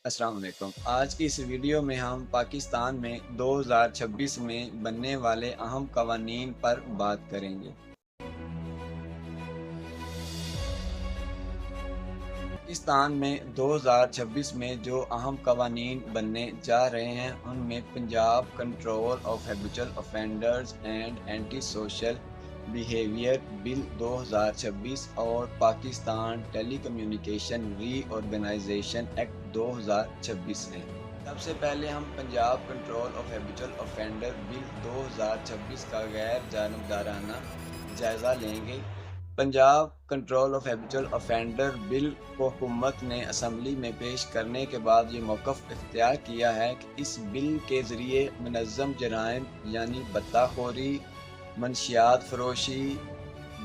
السلام علیکم۔ آج کی اس ویڈیو میں ہم پاکستان میں 2026 میں بننے والے اہم قوانین پر بات کریں گے۔ پاکستان میں 2026 میں جو اہم قوانین بننے جا رہے ہیں ان میں Punjab control of habitual offenders and anti social behaviour bill 2026 اور Pakistan telecommunication reorganisation act 2026 ہیں۔ سب سے پہلے ہم Punjab control of habitual offender bill 2026 کا غیر جانبدارانہ جائزہ لیں گے۔ Punjab control of habitual offender bill کو حکومت نے اسمبلی میں پیش کرنے کے بعد یہ موقف اختیار کیا ہے کہ اس بل کے ذریعے منظم جرائم یعنی بتہ خوری، منشیات فروشی،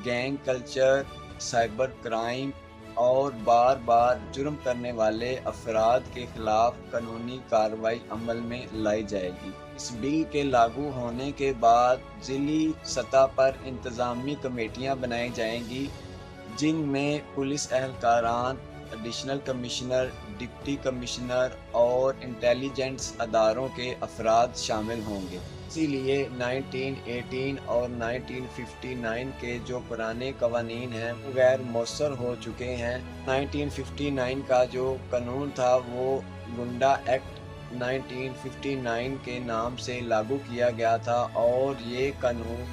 گینگ کلچر، سائبر کرائم اور بار بار جرم کرنے والے افراد کے خلاف قانونی کارروائی عمل میں لائی جائے گی۔ اس بل کے لاگو ہونے کے بعد ضلعی سطح پر انتظامی کمیٹیاں بنائی جائیں گی جن میں پولیس اہلکاران، ایڈیشنل کمشنر، ڈپٹی کمشنر اور انٹیلیجنس اداروں کے افراد شامل ہوں گے۔ اسی لیے 1918 اور 1959 کے جو پرانے قوانین ہیں وہ غیر مؤثر ہو چکے ہیں۔ 1959 کا جو قانون تھا وہ گنڈا ایکٹ 1959 کے نام سے لاگو کیا گیا تھا اور یہ قانون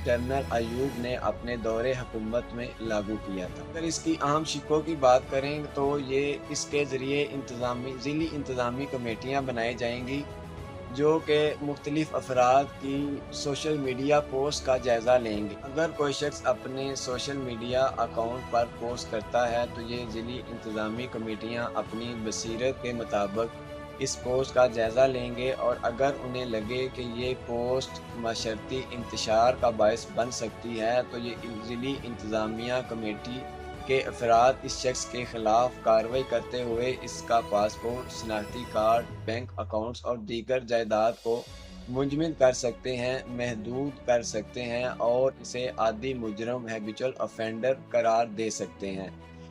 جنرل ایوب نے اپنے دور حکومت میں لاگو کیا تھا۔ اگر اس کی اہم شقوں کی بات کریں تو یہ اس کے ذریعے ضلعی انتظامی کمیٹیاں بنائی جائیں گی جو کہ مختلف افراد کی سوشل میڈیا پوسٹ کا جائزہ لیں گے۔ اگر کوئی شخص اپنے سوشل میڈیا اکاؤنٹ پر پوسٹ کرتا ہے تو یہ ضلعی انتظامی کمیٹیاں اپنی بصیرت کے مطابق اس پوسٹ کا جائزہ لیں گے اور اگر انہیں لگے کہ یہ پوسٹ معاشرتی انتشار کا باعث بن سکتی ہے تو یہ ضلعی انتظامیہ کمیٹی کے افراد اس شخص کے خلاف کارروائی کرتے ہوئے اس کا پاسپورٹ، شناختی کارڈ، بینک اکاؤنٹس اور دیگر جائیداد کو منجمد کر سکتے ہیں، محدود کر سکتے ہیں اور اسے عادی مجرم ہیبیچول افینڈر قرار دے سکتے ہیں۔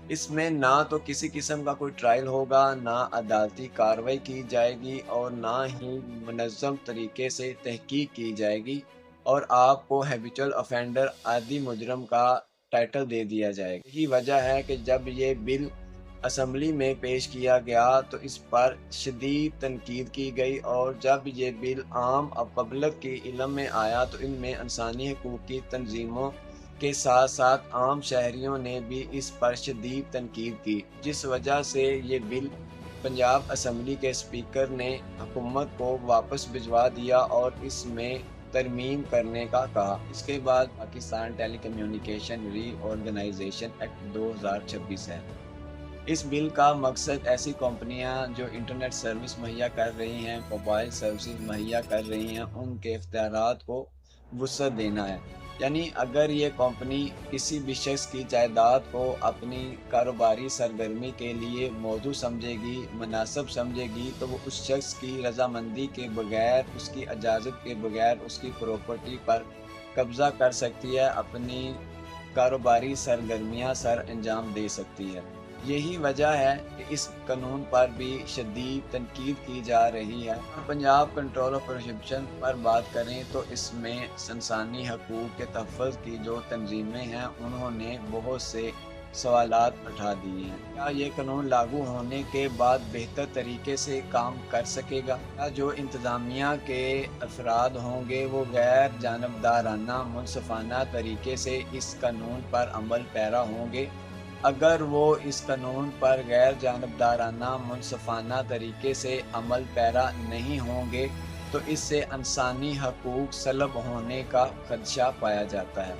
اس میں نہ تو کسی قسم کا کوئی ٹرائل ہوگا، نہ عدالتی کارروائی کی جائے گی اور نہ ہی منظم طریقے سے تحقیق کی جائے گی اور آپ کو ہیبیچول افینڈر عادی مجرم کا ٹائٹل دے دیا جائے گا۔ یہی وجہ ہے کہ جب یہ بل اسمبلی میں پیش کیا گیا تو اس پر شدید تنقید کی گئی اور جب یہ بل عام پبلک کے علم میں آیا تو ان میں انسانی حقوق کی تنظیموں کے ساتھ ساتھ عام شہریوں نے بھی اس پر شدید تنقید کی، جس وجہ سے یہ بل پنجاب اسمبلی کے اسپیکر نے حکومت کو واپس بھجوا دیا اور اس میں ترمیم کرنے کا کہا۔ اس کے بعد Pakistan telecommunication reorganisation act 2026 ہے۔ اس بل کا مقصد ایسی کمپنیاں جو انٹرنیٹ سروس مہیا کر رہی ہیں، موبائل سروسز مہیا کر رہی ہیں، ان کے اختیارات کو وسعت دینا ہے۔ یعنی اگر یہ کمپنی کسی بھی شخص کی جائیداد کو اپنی کاروباری سرگرمی کے لیے موزوں سمجھے گی، مناسب سمجھے گی تو وہ اس شخص کی رضامندی کے بغیر، اس کی اجازت کے بغیر اس کی پراپرٹی پر قبضہ کر سکتی ہے، اپنی کاروباری سرگرمیاں سر انجام دے سکتی ہے۔ یہی وجہ ہے کہ اس قانون پر بھی شدید تنقید کی جا رہی ہے۔ پنجاب کنٹرول آف پروہیبیشن پر بات کریں تو اس میں انسانی حقوق کے تحفظ کی جو تنظیمیں ہیں انہوں نے بہت سے سوالات اٹھا دیے ہیں۔ کیا یہ قانون لاگو ہونے کے بعد بہتر طریقے سے کام کر سکے گا؟ کیا جو انتظامیہ کے افراد ہوں گے وہ غیر جانبدارانہ منصفانہ طریقے سے اس قانون پر عمل پیرا ہوں گے؟ اگر وہ اس قانون پر غیر جانبدارانہ منصفانہ طریقے سے عمل پیرا نہیں ہوں گے تو اس سے انسانی حقوق سلب ہونے کا خدشہ پایا جاتا ہے۔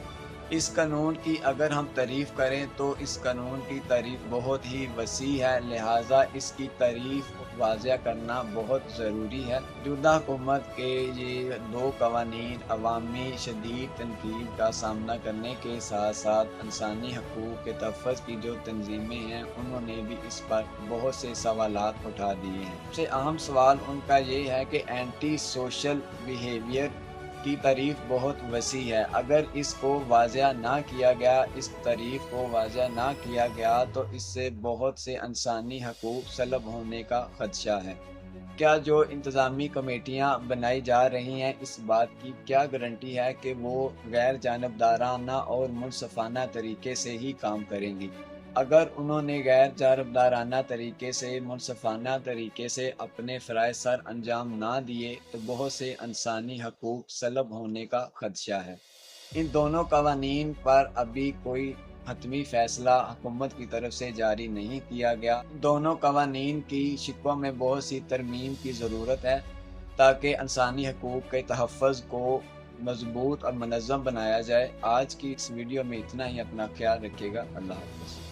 اس قانون کی اگر ہم تعریف کریں تو اس قانون کی تعریف بہت ہی وسیع ہے، لہٰذا اس کی تعریف واضح کرنا بہت ضروری ہے۔ موجودہ حکومت کے یہ دو قوانین عوامی شدید تنقید کا سامنا کرنے کے ساتھ ساتھ انسانی حقوق کے تحفظ کی جو تنظیمیں ہیں انہوں نے بھی اس پر بہت سے سوالات اٹھا دیے ہیں۔ سب سے اہم سوال ان کا یہ ہے کہ اینٹی سوشل بیہیویئر کی تعریف بہت وسیع ہے۔ اگر اس کو واضح نہ کیا گیا، اس تعریف کو واضح نہ کیا گیا تو اس سے بہت سے انسانی حقوق سلب ہونے کا خدشہ ہے۔ کیا جو انتظامی کمیٹیاں بنائی جا رہی ہیں، اس بات کی کیا گارنٹی ہے کہ وہ غیر جانبدارانہ اور منصفانہ طریقے سے ہی کام کریں گی؟ اگر انہوں نے غیر جانبدارانہ طریقے سے، منصفانہ طریقے سے اپنے فرائض سر انجام نہ دیے تو بہت سے انسانی حقوق سلب ہونے کا خدشہ ہے۔ ان دونوں قوانین پر ابھی کوئی حتمی فیصلہ حکومت کی طرف سے جاری نہیں کیا گیا۔ دونوں قوانین کی شقوں میں بہت سی ترمیم کی ضرورت ہے تاکہ انسانی حقوق کے تحفظ کو مضبوط اور منظم بنایا جائے۔ آج کی اس ویڈیو میں اتنا ہی، اپنا خیال رکھیے گا۔ اللہ حافظ۔